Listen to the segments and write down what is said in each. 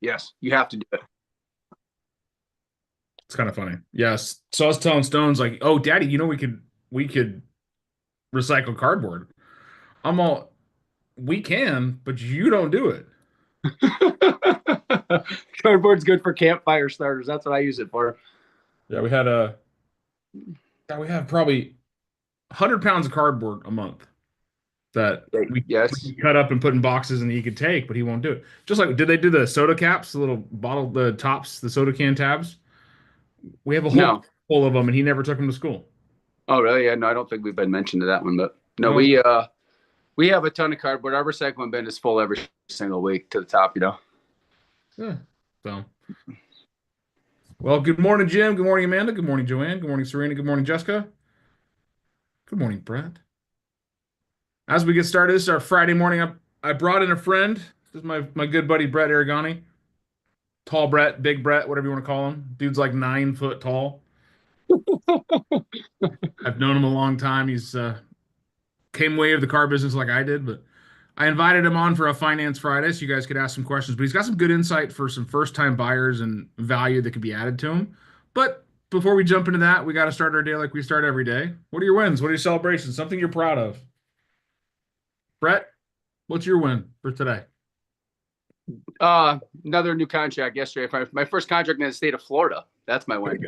Yes, you have to do it. It's kind of funny. Yes. So I was telling Stones like, "Oh, Daddy, we could recycle cardboard." I'm all, "We can, but you don't do it." Cardboard's good for campfire starters. That's what I use it for. Yeah, we have probably 100 pounds of cardboard a month that Yes. we cut up and put in boxes and he could take, but he won't do it. Just like, did they do the soda caps, the little bottle, the tops, the soda can tabs? We have a whole No. car full of them, and he never took them to school. Oh, really? Yeah. No, I don't think we've been mentioned to that one, but no, No, we have a ton of cardboard. Our recycling bin is full every single week to the top. yeah. So, well, good morning, Jim. Good morning, Amanda. Good morning, Joanne. Good morning, Serena. Good morning, Jessica. Good morning, Brett. As we get started, this is our Friday morning. I brought in a friend. This is my good buddy Brett Aragani. Tall Brett, big Brett, whatever you want to call him. Dude's like 9 foot tall. I've known him a long time. He's came way of the car business like I did, but I invited him on for a Finance Friday so you guys could ask some questions. But he's got some good insight for some first time buyers and value that could be added to him. But before we jump into that, we got to start our day like we start every day. What are your wins? What are your celebrations? Something you're proud of? Brett, what's your win for today? Another new contract yesterday. My first contract in the state of Florida. That's my win.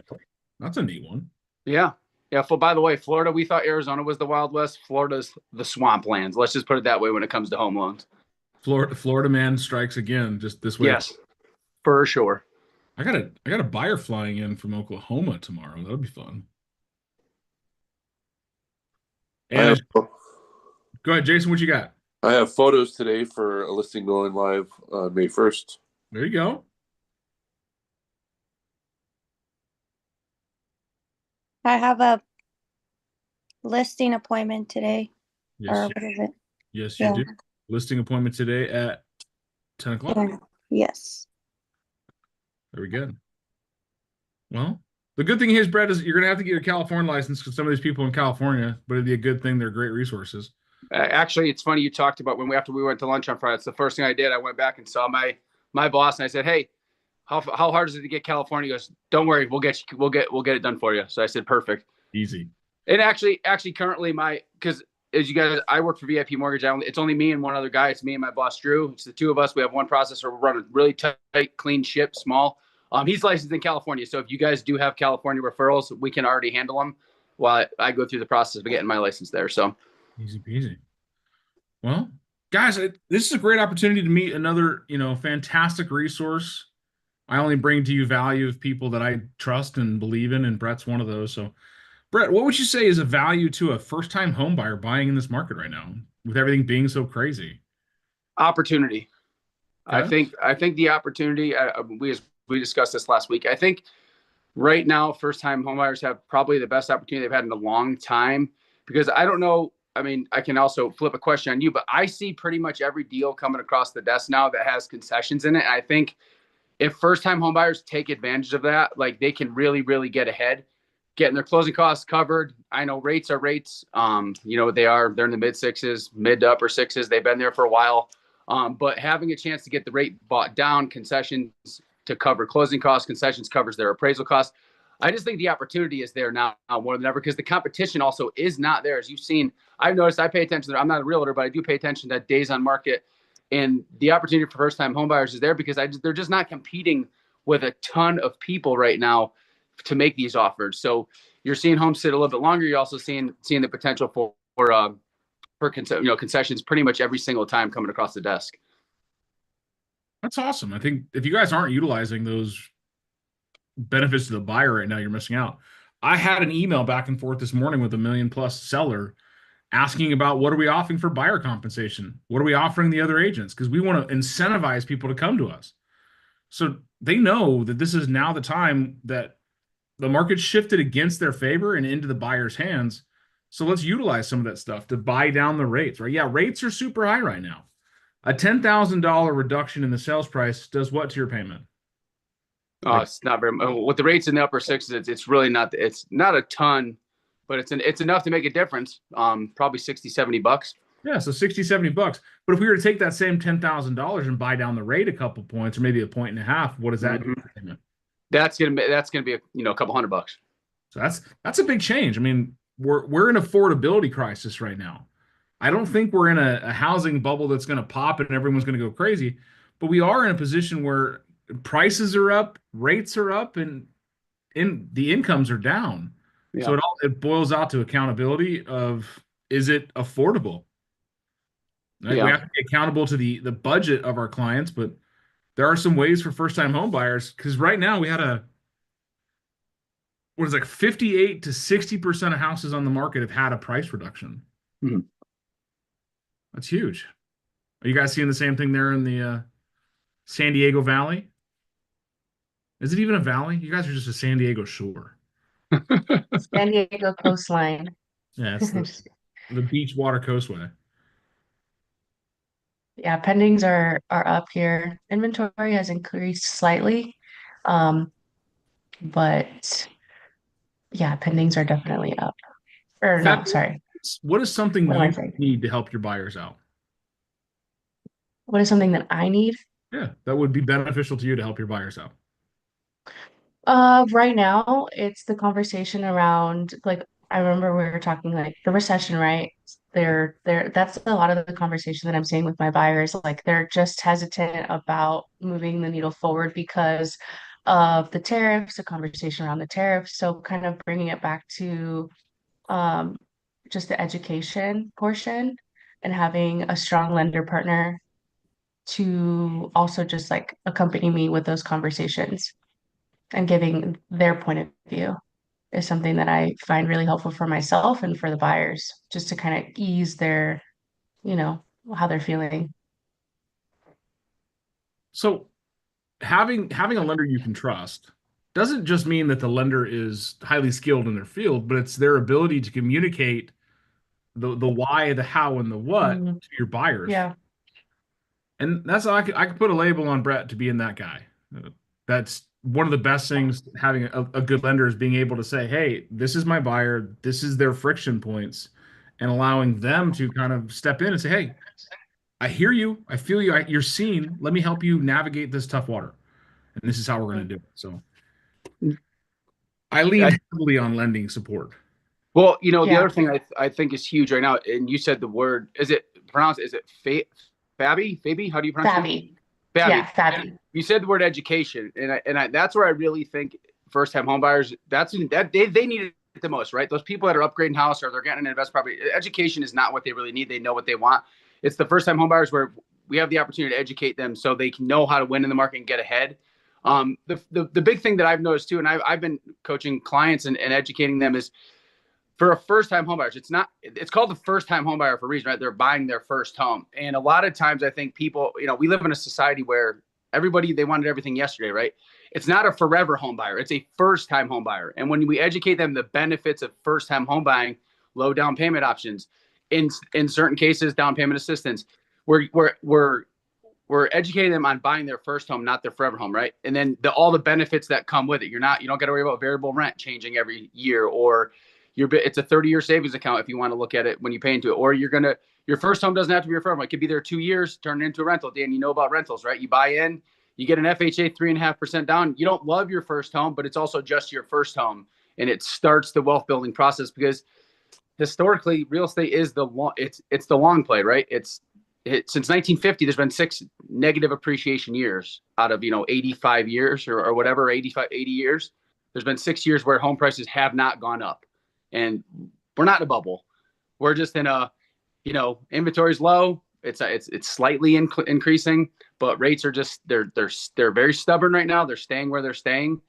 That's a neat one. Yeah. Yeah. By the way, Florida, we thought Arizona was the Wild West. Florida's the swamp lands. Let's just put it that way when it comes to home loans. Florida man strikes again just this way. Yes, for sure. I got a buyer flying in from Oklahoma tomorrow. That'll be fun. I have And go ahead, Jason. What you got? I have photos today for a listing going live on May 1st. There you go. I have a listing appointment today. Yes, Or what is it? yes, you Yeah. do. Listing appointment today at 10 o'clock. Yeah. Yes. Very good. Well, the good thing is, Brett, is you're going to have to get your California license because some of these people in California, but it'd be a good thing. They're great resources. Actually, it's funny you talked about after we went to lunch on Friday. It's the first thing I did. I went back and saw my boss, and I said, "Hey, how hard is it to get California?" He goes, "Don't worry, we'll get it done for you." So I said, "Perfect." Easy. And actually, currently because as you guys, I work for VIP Mortgage. It's only me and one other guy. It's me and my boss Drew. It's the two of us. We have one processor. We're running really tight, clean ship, small. He's licensed in California, so if you guys do have California referrals, we can already handle them while I go through the process of getting my license there. So Easy peasy. Well, guys, this is a great opportunity to meet another, fantastic resource. I only bring to you value of people that I trust and believe in, and Brett's one of those. So, Brett, what would you say is a value to a first-time home buyer buying in this market right now, with everything being so crazy? opportunity. Okay. I think the opportunity. We discussed this last week. I think right now, first time homebuyers have probably the best opportunity they've had in a long time because I don't know. I mean, I can also flip a question on you, but I see pretty much every deal coming across the desk now that has concessions in it. And I think if first time homebuyers take advantage of that, like they can really, really get ahead, getting their closing costs covered. I know rates are rates. You know what they are. They're in the mid sixes, mid to upper sixes. They've been there for a while. But having a chance to get the rate bought down, concessions to cover closing costs, concessions covers their appraisal costs. I just think the opportunity is there now more than ever because the competition also is not there. As you've seen, I've noticed I pay attention to, I'm not a realtor, but I do pay attention to days on market. And the opportunity for first time homebuyers is there because they're just not competing with a ton of people right now to make these offers. So you're seeing homes sit a little bit longer. You're also seeing the potential for concessions pretty much every single time coming across the desk. That's awesome. I think if you guys aren't utilizing those benefits to the buyer right now, you're missing out. I had an email back and forth this morning with a million plus seller asking about what are we offering for buyer compensation? What are we offering the other agents? Because we want to incentivize people to come to us. So they know that this is now the time that the market shifted against their favor and into the buyer's hands. So let's utilize some of that stuff to buy down the rates, right? Yeah, rates are super high right now. A $10,000 reduction in the sales price does what to your payment? It's not very with the rates in the upper sixes. It's really not. It's not a ton, but it's enough to make a difference. Probably $60-$70. Yeah, so 60, 70 bucks. But if we were to take that same $10,000 and buy down the rate a couple points or maybe a point and a half, what does that do? That's gonna be a couple $100. So that's a big change. I mean, we're in affordability crisis right now. I don't think we're in a housing bubble that's going to pop and everyone's going to go crazy, but we are in a position where prices are up, rates are up, and the incomes are down. Yeah. So it boils out to accountability of, is it affordable? Right? Yeah. We have to be accountable to the budget of our clients, but there are some ways for first-time home buyers, because right now we had what is like 58 to 60% of houses on the market have had a price reduction. Mhm. That's huge. Are you guys seeing the same thing there in the San Diego Valley? Is it even a valley? You guys are just a San Diego shore. San Diego coastline. Yeah, it's the beach water coastway. Yeah, pendings are up here. Inventory has increased slightly. But yeah, pendings are definitely up. Or no, sorry. What is something What am I you saying? need to help your buyers out? What is something that I need? Yeah, that would be beneficial to you to help your buyers out. Right now it's the conversation around, like, I remember we were talking like the recession, right? That's a lot of the conversation that I'm seeing with my buyers. Like they're just hesitant about moving the needle forward because of the tariffs, the conversation around the tariffs. So kind of bringing it back to um just the education portion and having a strong lender partner to also just like accompany me with those conversations and giving their point of view is something that I find really helpful for myself and for the buyers, just to kind of ease their, how they're feeling. So having a lender you can trust doesn't just mean that the lender is highly skilled in their field, but it's their ability to communicate the why, the how, and the what Mhm. to your buyers. Yeah. And that's I could put a label on Brett to being that guy. That's one of the best things, having a good lender, is being able to say, hey, this is my buyer, this is their friction points, and allowing them to kind of step in and say, hey, I hear you, I feel you, you're seen, let me help you navigate this tough water. And this is how we're going to do it. So I lean heavily on lending support. Well, the Yeah. other thing I think is huge right now, and you said the word, is it Fabi? Fabi? How do you pronounce it? Fabby. Fabi. Yeah, Fabby. You said the word education, and that's where I really think first-time homebuyers, they need it the most, right? Those people that are upgrading house or they're getting an investment property, education is not what they really need. They know what they want. It's the first-time homebuyers where we have the opportunity to educate them so they can know how to win in the market and get ahead. The big thing that I've noticed too, and I've been coaching clients and educating them, is for a first-time homebuyers, it's called the first-time homebuyer for a reason, right? They're buying their first home. And a lot of times I think people, we live in a society where they wanted everything yesterday, right? It's not a forever home buyer. It's a first-time home buyer. And when we educate them the benefits of first-time home buying, low down payment options, in certain cases, down payment assistance, we're educating them on buying their first home, not their forever home, right? And then all the benefits that come with it. You don't got to worry about variable rent changing every year, or it's a 30-year savings account if you want to look at it when you pay into it, or your first home doesn't have to be your forever home. It could be there 2 years, turn it into a rental. Dan, you know about rentals, right? You buy in, you get an FHA 3.5% down. You don't love your first home, but it's also just your first home, and it starts the wealth building process, because historically real estate is it's the long play, right? Since 1950, there's been 6 negative appreciation years out of 85 years or whatever, 80 years. There's been 6 years where home prices have not gone up, and we're not in a bubble. We're just in a inventory's low. It's slightly increasing, but rates are just they're very stubborn right now. They're staying where they're staying,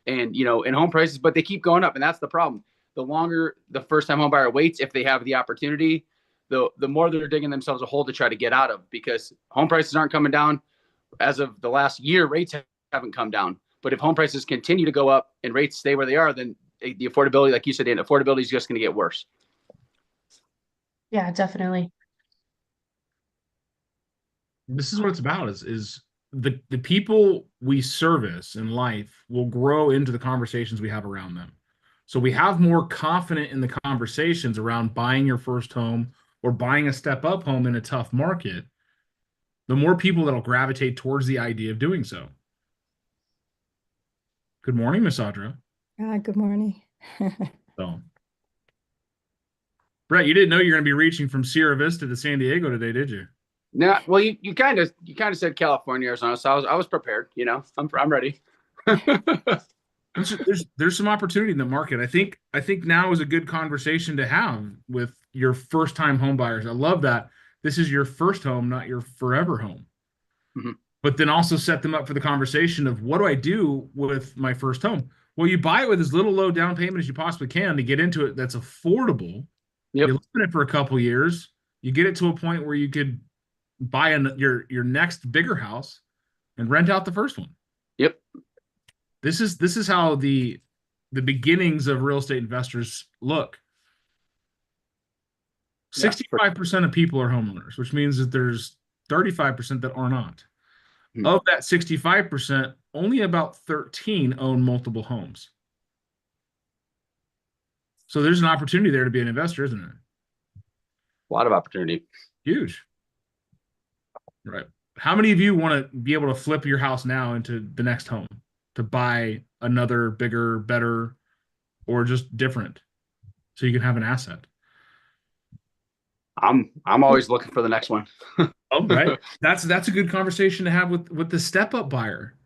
and in home prices, but they keep going up, and that's the problem. The longer the first-time home buyer waits, if they have the opportunity, the more they're digging themselves a hole to try to get out of, because home prices aren't coming down. As of the last year, rates haven't come down. But if home prices continue to go up and rates stay where they are, then the affordability, like you said, Dan, affordability is just going to get worse. Yeah, definitely. This is what it's about, is the people we service in life will grow into the conversations we have around them. So we have more confident in the conversations around buying your first home or buying a step up home in a tough market, the more people that'll gravitate towards the idea of doing so. Good morning, Miss Audra. Good morning. So, Brett, you didn't know you're going to be reaching from Sierra Vista to San Diego today, did you? No, well, you kind of said California, Arizona, so I was prepared. You know, I'm ready. There's some opportunity in the market. I think now is a good conversation to have with your first time home buyers. I love that this is your first home, not your forever home. Mm-hmm. But then also set them up for the conversation of, what do I do with my first home? Well, you buy it with as little low down payment as you possibly can to get into it that's affordable. Yep. You live in it for a couple years. You get it to a point where you could buy your next bigger house and rent out the first one. Yep. This is how the beginnings of real estate investors look. 65% of people are homeowners, which means that there's 35% that are not. Hmm. Of that 65%, only about 13 own multiple homes. So there's an opportunity there to be an investor, isn't it? A lot of opportunity. Huge. Right. How many of you want to be able to flip your house now into the next home, to buy another bigger, better, or just different, so you can have an asset? I'm always looking for the next one. Oh, right. That's a good conversation to have with the step up buyer.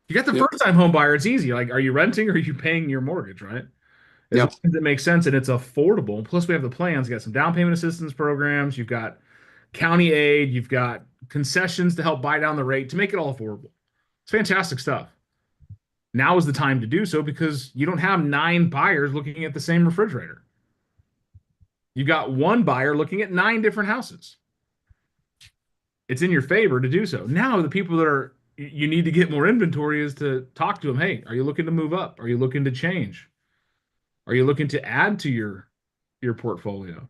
You got the Yep. first time home buyer. It's easy. Like, are you renting or are you paying your mortgage? Right. Yep. That makes sense, and it's affordable. Plus, we have the plans. You got some down payment assistance programs. You've got county aid. You've got concessions to help buy down the rate to make it all affordable. It's fantastic stuff. Now is the time to do so, because you don't have 9 buyers looking at the same refrigerator. You got one buyer looking at 9 different houses. It's in your favor to do so. Now, the people that you need to get more inventory is to talk to them. Hey, are you looking to move up? Are you looking to change? Are you looking to add to your portfolio?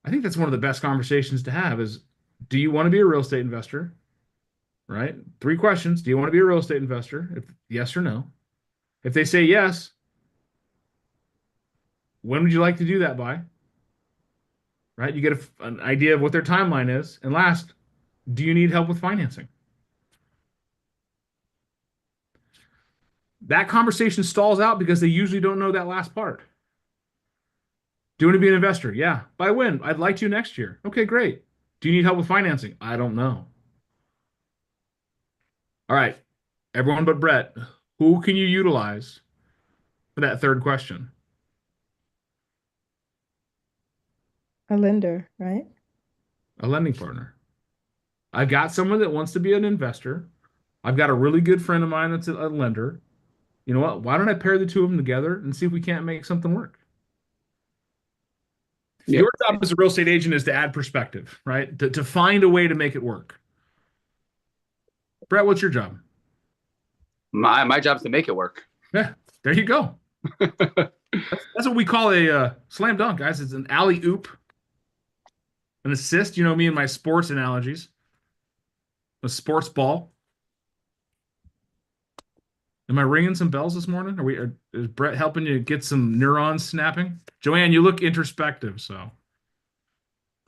I think that's one of the best conversations to have is, do you want to be a real estate investor? Right? 3 questions. Do you want to be a real estate investor? If yes or no. If they say yes, when would you like to do that by? Right? You get an idea of what their timeline is. And last, do you need help with financing? That conversation stalls out because they usually don't know that last part. Do you want to be an investor? Yeah. By when? I'd like to next year. Okay, great. Do you need help with financing? I don't know. All right. Everyone but Brett, who can you utilize for that third question? A lender, right? A lending partner. I've got someone that wants to be an investor. I've got a really good friend of mine that's a lender. You know what? Why don't I pair the two of them together and see if we can't make something work? Yeah. Your job as a real estate agent is to add perspective, right? To find a way to make it work. Brett, what's your job? My job is to make it work. Yeah, there you go. That's what we call a slam dunk, guys. It's an alley oop, an assist. You know me and my sports analogies. A sports ball. Am I ringing some bells this morning? Is Brett helping you get some neurons snapping? Joanne, you look introspective. So.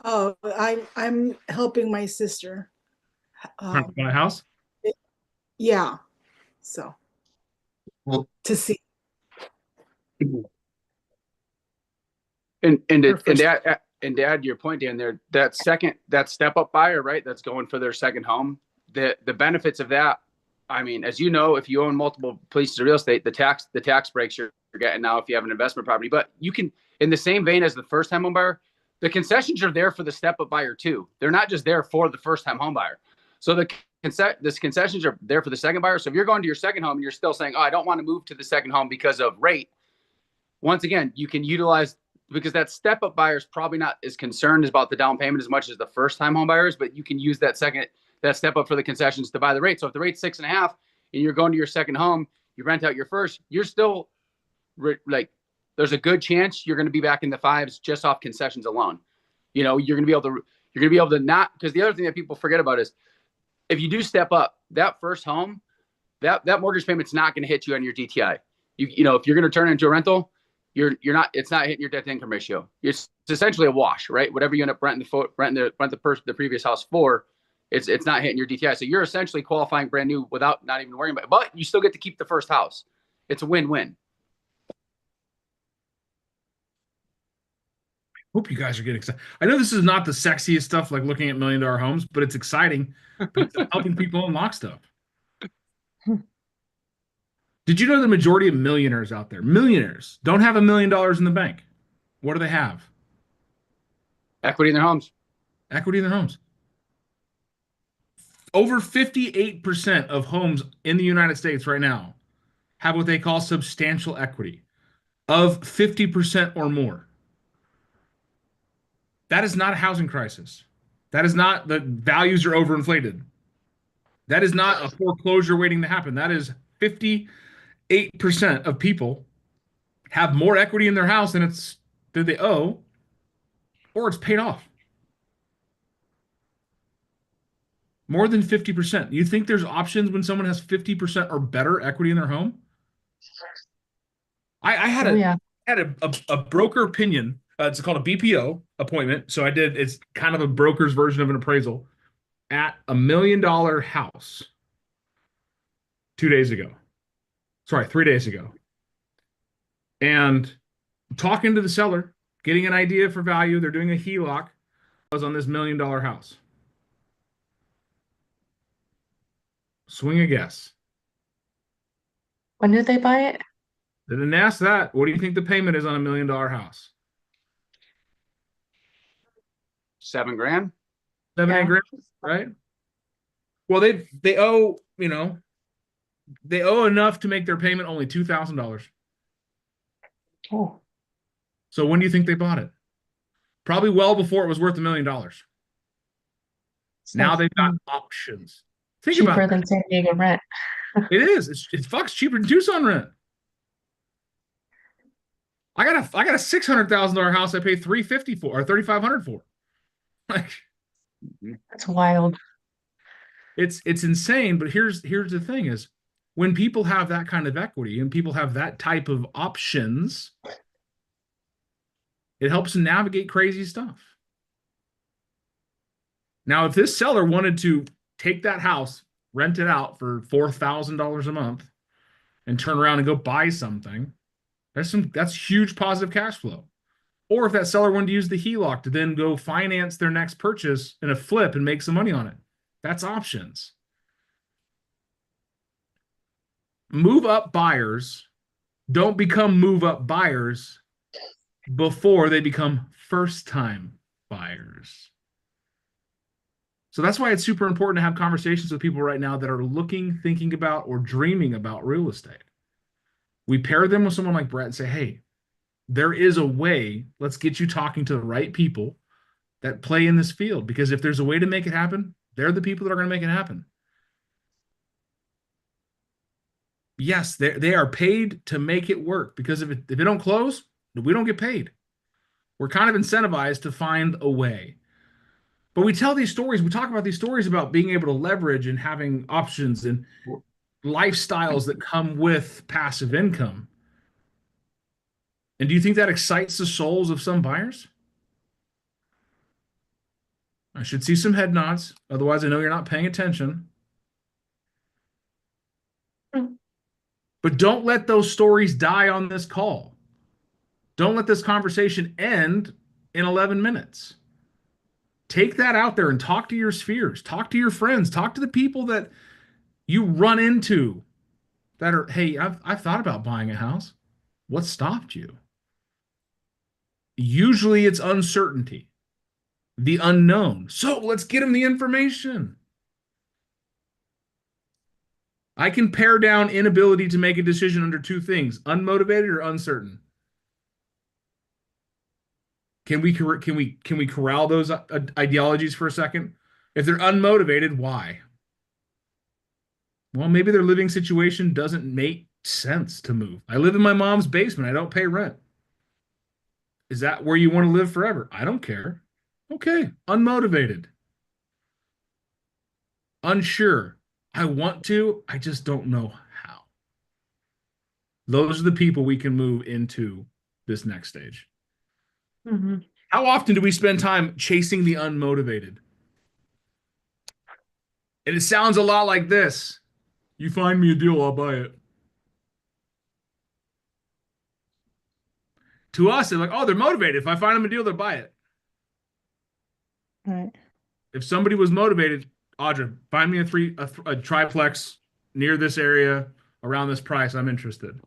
Oh, I'm helping my sister. My house. Yeah. So. Well- to see. And to add your point, Dan, there, that step up buyer, right? That's going for their second home. The benefits of that, I mean, as you know, if you own multiple pieces of real estate, the tax breaks you're getting now if you have an investment property. But you can, in the same vein as the first time home buyer, the concessions are there for the step up buyer too. They're not just there for the first time home buyer. So the concessions are there for the second buyer. So if you're going to your second home and you're still saying, oh, I don't want to move to the second home because of rate, once again, you can utilize, because that step up buyer is probably not as concerned about the down payment as much as the first time home buyers, but you can use that step up for the concessions to buy the rate. So if the rate's 6.5 and you're going to your second home, you rent out your first, you're still there's a good chance you're going to be back in the 5s just off concessions alone. You know, you're going to be able to not, because the other thing that people forget about is if you do step up that first home, that mortgage payment's not going to hit you on your DTI. You know, if you're going to turn it into a rental, you're not, it's not hitting your debt to income ratio. It's essentially a wash, right? Whatever you end up renting the previous house for, it's not hitting your DTI. So you're essentially qualifying brand new without not even worrying about it, but you still get to keep the first house. It's a win-win. Hope you guys are getting excited. I know this is not the sexiest stuff like looking at $1 million homes, but it's exciting because I'm helping people unlock stuff. Did you know the majority of millionaires out there, millionaires, don't have $1 million in the bank? What do they have? Equity in their homes. Equity in their homes. Over 58% of homes in the United States right now have what they call substantial equity of 50% or more. That is not a housing crisis. That is not the values are overinflated. That is not a foreclosure waiting to happen. That is 58% of people have more equity in their house than they owe, or it's paid off. More than 50%. You think there's options when someone has 50% or better equity in their home? I had a broker opinion. It's called a BPO appointment. So it's kind of a broker's version of an appraisal at $1 million house 3 days ago. And talking to the seller, getting an idea for value. They're doing a HELOC. I was on this $1 million house. Swing a guess. When did they buy it? They didn't ask that. What do you think the payment is on $1 million house? $7 grand. 7-8 grand, right? Well, they owe, they owe enough to make their payment only $2,000. Oh, So when do you think they bought it? Probably well before it was worth $1 million. it's Now like they've got options. Think about cheaper it. than San Diego rent. It is. It's fucks cheaper than Tucson rent. I got a $600,000 house I paid $350 for or $3,500 for. Like That's wild. it's insane. But here's the thing: is when people have that kind of equity and people have that type of options, it helps them navigate crazy stuff. Now, if this seller wanted to take that house, rent it out for $4,000 a month, and turn around and go buy something, that's huge positive cash flow. Or if that seller wanted to use the HELOC to then go finance their next purchase in a flip and make some money on it, that's options. Move up buyers don't become move up buyers before they become first time buyers. So that's why it's super important to have conversations with people right now that are looking, thinking about, or dreaming about real estate. We pair them with someone like Brett and say, hey, there is a way. Let's get you talking to the right people that play in this field. Because if there's a way to make it happen, they're the people that are going to make it happen. Yes, they are paid to make it work. Because if it don't close, we don't get paid. We're kind of incentivized to find a way. But we tell these stories, we talk about these stories about being able to leverage and having options and lifestyles that come with passive income. And do you think that excites the souls of some buyers? I should see some head nods. Otherwise, I know you're not paying attention. But don't let those stories die on this call. Don't let this conversation end in 11 minutes. Take that out there and talk to your spheres. Talk to your friends. Talk to the people that you run into that are, hey, I've thought about buying a house. What stopped you? Usually it's uncertainty, the unknown. So let's get them the information. I can pare down inability to make a decision under two things: unmotivated or uncertain. Can we corral those ideologies for a second? If they're unmotivated, why? Well, maybe their living situation doesn't make sense to move. I live in my mom's basement. I don't pay rent. Is that where you want to live forever? I don't care. Okay. Unmotivated. Unsure. I want to, I just don't know how. Those are the people we can move into this next stage. Mhm. How often do we spend time chasing the unmotivated? And it sounds a lot like this. You find me a deal, I'll buy it. To us, they're like, oh, they're motivated. If I find them a deal, they'll buy it. Right. If somebody was motivated, Audra, find me a triplex near this area around this price. I'm interested.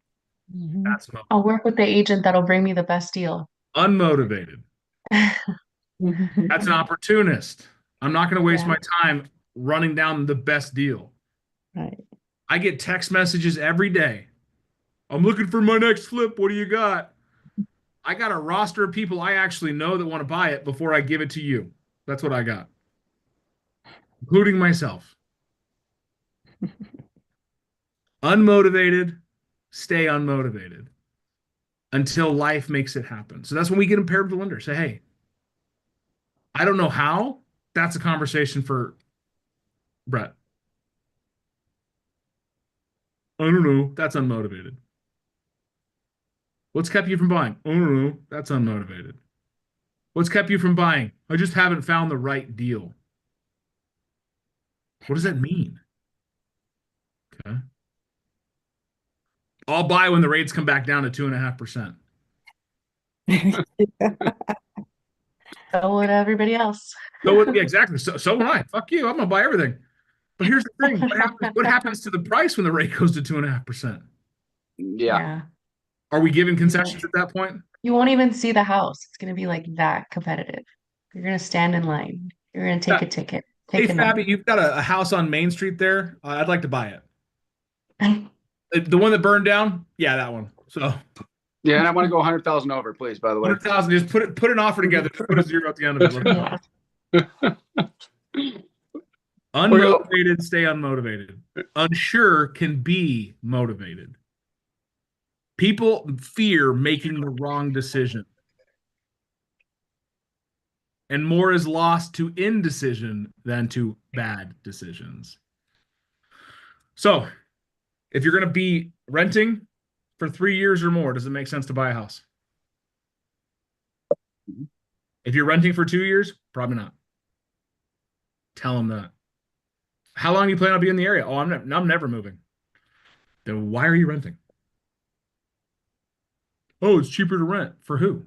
Mhm. That's I'll work with the agent that'll bring me the best deal. unmotivated. That's an opportunist. I'm not going to waste Yeah. my time running down the best deal. Right. I get text messages every day. I'm looking for my next flip. What do you got? I got a roster of people I actually know that want to buy it before I give it to you. That's what I got, including myself. Unmotivated, stay unmotivated until life makes it happen. So that's when we get impaired with the lender. Say, hey, I don't know how. That's a conversation for Brett. I don't know. That's unmotivated. What's kept you from buying? I don't know. That's unmotivated. What's kept you from buying? I just haven't found the right deal. What does that mean? Okay. I'll buy when the rates come back down to 2.5%. So would everybody else. So yeah, exactly. So am I. Fuck you. I'm gonna buy everything. But here's the thing: what happens to the price when the rate goes to 2.5%? Yeah. Are we giving concessions at that point? You won't even see the house. It's going to be like that competitive. You're going to stand in line. You're going to take a ticket. Hey, Take a number. Fabby, you've got a house on Main Street there. I'd like to buy it. The one that burned down? Yeah, that one. So Yeah, and I want to go 100,000 over, please, by the way. 100,000. Just put an offer together. Put a zero at the end of it. Yeah. Unmotivated, stay unmotivated. Unsure can be motivated. People fear making the wrong decision. And more is lost to indecision than to bad decisions. So, if you're going to be renting for 3 years or more, does it make sense to buy a house? If you're renting for 2 years, probably not. Tell them that. How long do you plan on being in the area? Oh, I'm never moving. Then why are you renting? Oh, it's cheaper to rent. For who?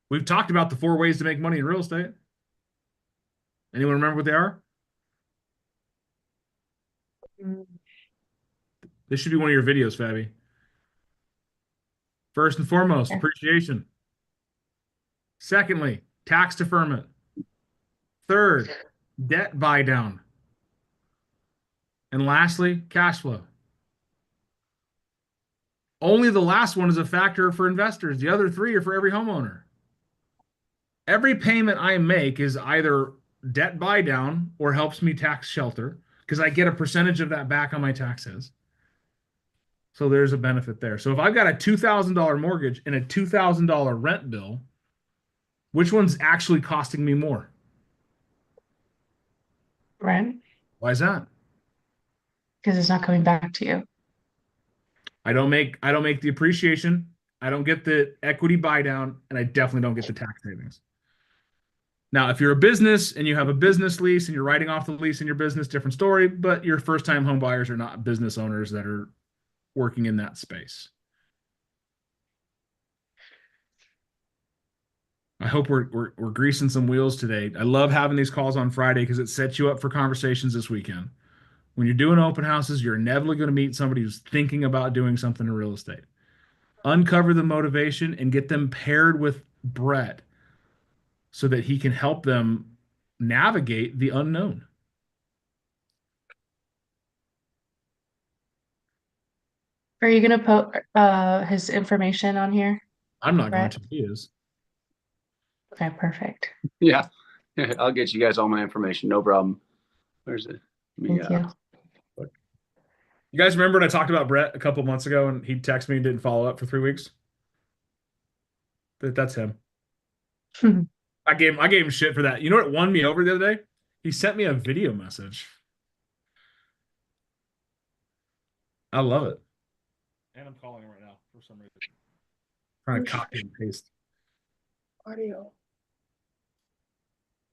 We've talked about the 4 ways to make money in real estate. Anyone remember what they are? This should be one of your videos, Fabby. First and foremost, appreciation. Secondly, tax deferment. Third, debt buy down. And lastly, cash flow. Only the last one is a factor for investors. The other 3 are for every homeowner. Every payment I make is either debt buy down or helps me tax shelter because I get a percentage of that back on my taxes. So there's a benefit there. So if I've got a $2,000 mortgage and a $2,000 rent bill, which one's actually costing me more? Right? Why is that? Because it's not coming back to you. I don't make the appreciation, I don't get the equity buy down, and I definitely don't get the tax savings. Now, if you're a business and you have a business lease and you're writing off the lease in your business, different story, but your first-time home buyers are not business owners that are working in that space. I hope we're greasing some wheels today. I love having these calls on Friday because it sets you up for conversations this weekend. When you're doing open houses, you're inevitably going to meet somebody who's thinking about doing something in real estate. Uncover the motivation and get them paired with Brett so that he can help them navigate the unknown. Are you going to put his information on here? I'm not going Brett? to. He is. Okay, perfect. Yeah. I'll get you guys all my information. No problem. Where's it? Thank you. You guys remember when I talked about Brett a couple months ago and he texted me and didn't follow up for 3 weeks? That's him. I gave him shit for that. You know what won me over the other day? He sent me a video message. I love it. And I'm calling him right now. for some reason. Trying to copy and paste. Audio.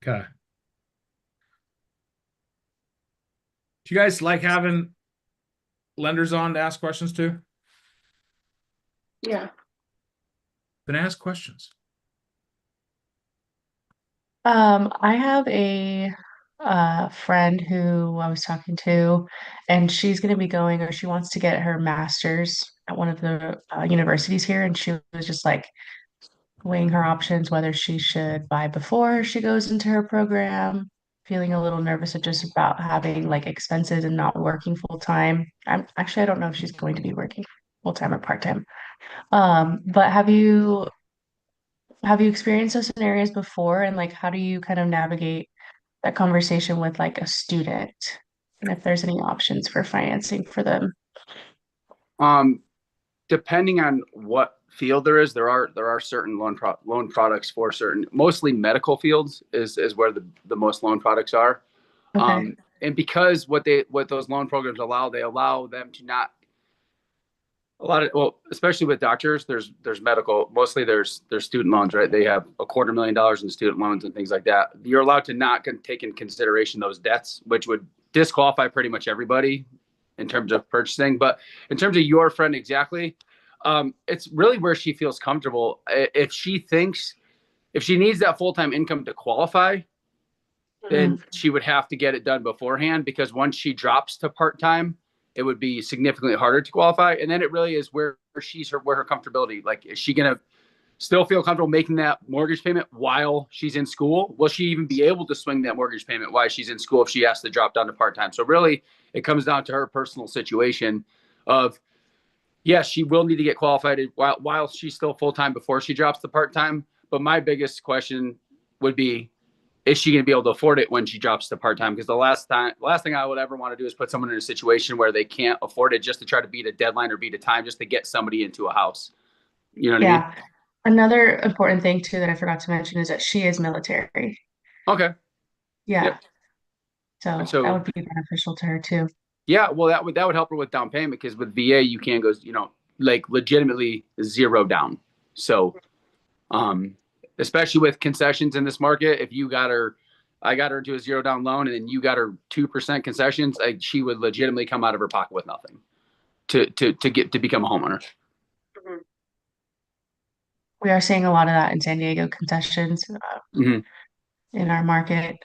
Okay. Do you guys like having lenders on to ask questions to? Yeah. Then ask questions. I have a friend who I was talking to, and she's going to be going, or she wants to get her master's at one of the universities here, and she was just like weighing her options, whether she should buy before she goes into her program, feeling a little nervous of just about having like expenses and not working full time. I don't know if she's going to be working full time or part time. But have you experienced those scenarios before? And like, how do you kind of navigate that conversation with like a student? And if there's any options for financing for them? Depending on what field there are certain loan products for certain, mostly medical fields is where the most loan products are. Okay. And because what those loan programs allow, they allow them to not especially with doctors, there's medical, mostly there's student loans, right? They have $250,000 in student loans and things like that. You're allowed to not take in consideration those debts, which would disqualify pretty much everybody in terms of purchasing. But in terms of your friend, exactly, it's really where she feels comfortable. If she needs that full-time income to qualify, then she would have to get it done beforehand, because once she drops to part-time, it would be significantly harder to qualify. And then it really is where her comfortability, like, is she going to still feel comfortable making that mortgage payment while she's in school? Will she even be able to swing that mortgage payment while she's in school if she has to drop down to part-time? So really it comes down to her personal situation of, yes, she will need to get qualified while she's still full-time before she drops to part-time. But my biggest question would be, is she going to be able to afford it when she drops to part-time? Because the last thing I would ever want to do is put someone in a situation where they can't afford it just to try to beat a deadline or beat a time just to get somebody into a house. You know what I mean? Another important thing too that I forgot to mention is that she is military. Okay. Yeah. Yep. So that would be beneficial to her too. Yeah, well, that would help her with down payment, because with VA you can go, like legitimately zero down. So, especially with concessions in this market, if I got her into a zero down loan and then you got her 2% concessions, she would legitimately come out of her pocket with nothing to become a homeowner. We are seeing a lot of that in San Diego, concessions Mhm. in our market.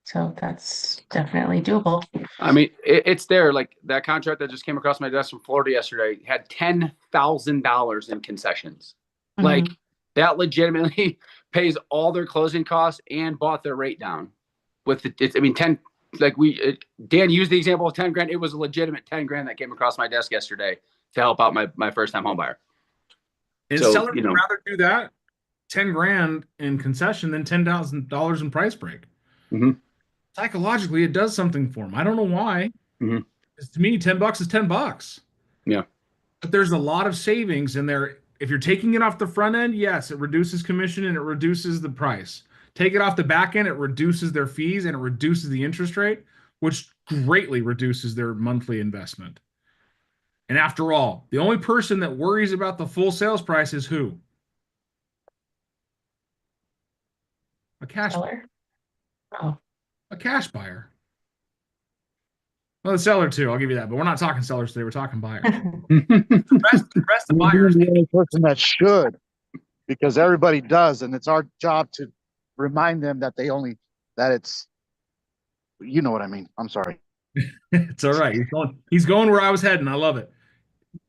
So that's definitely doable. I mean, it's there. Like that contract that just came across my desk from Florida yesterday had $10,000 in concessions. Like that legitimately pays all their closing costs and bought their rate down. Dan used the example of 10 grand. It was a legitimate 10 grand that came across my desk yesterday to help out my first time home buyer. And So, sellers would rather do that 10 grand in concession than $10,000 in price break. Mhm. Psychologically, it does something for them. I don't know why. Mhm. To me, $10 is $10. Yeah. But there's a lot of savings in there. If you're taking it off the front end, yes, it reduces commission and it reduces the price. Take it off the back end, it reduces their fees and it reduces the interest rate, which greatly reduces their monthly investment. And after all, the only person that worries about the full sales price is who? A cash Seller. Oh. A cash buyer. Well, the seller too, I'll give you that. But we're not talking sellers today, we're talking buyers. the rest of buyers. The only person that should, because everybody does, and it's our job to remind them that it's, you know what I mean. I'm sorry. It's all right. He's going where I was heading. I love it.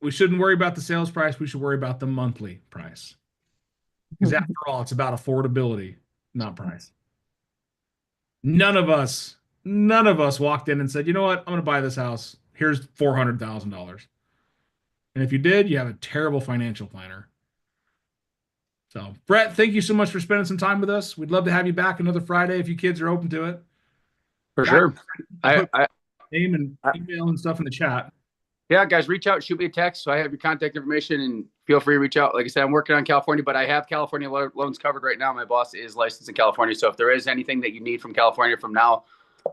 We shouldn't worry about the sales price. We should worry about the monthly price. Because after all, it's about affordability, not price. None of us walked in and said, you know what, I'm going to buy this house. Here's $400,000. And if you did, you have a terrible financial planner. So, Brett, thank you so much for spending some time with us. We'd love to have you back another Friday if you kids are open to it. For sure. Name and email and stuff in the chat. Yeah, guys, reach out, shoot me a text. So I have your contact information and feel free to reach out. Like I said, I'm working on California, but I have California loans covered right now. My boss is licensed in California. So if there is anything that you need from California from now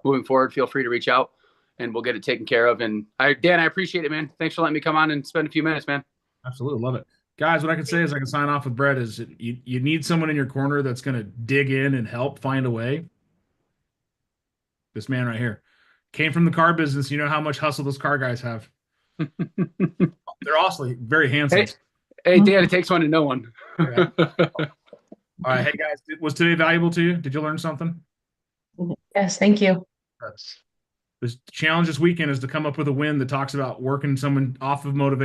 moving forward, feel free to reach out. and we'll get it taken care of. And Dan, I appreciate it, man. Thanks for letting me come on and spend a few minutes, man. Absolutely love it. Guys, what I can say is I can sign off with Brett is you need someone in your corner that's going to dig in and help find a way. This man right here came from the car business. You know how much hustle those car guys have. They're also very handsome. Hey, Dan, it takes one to know one. Yeah. All right. Hey, guys, was today valuable to you? Did you learn something? Yes, thank you. The challenge this weekend is to come up with a win that talks about working someone off of motivation.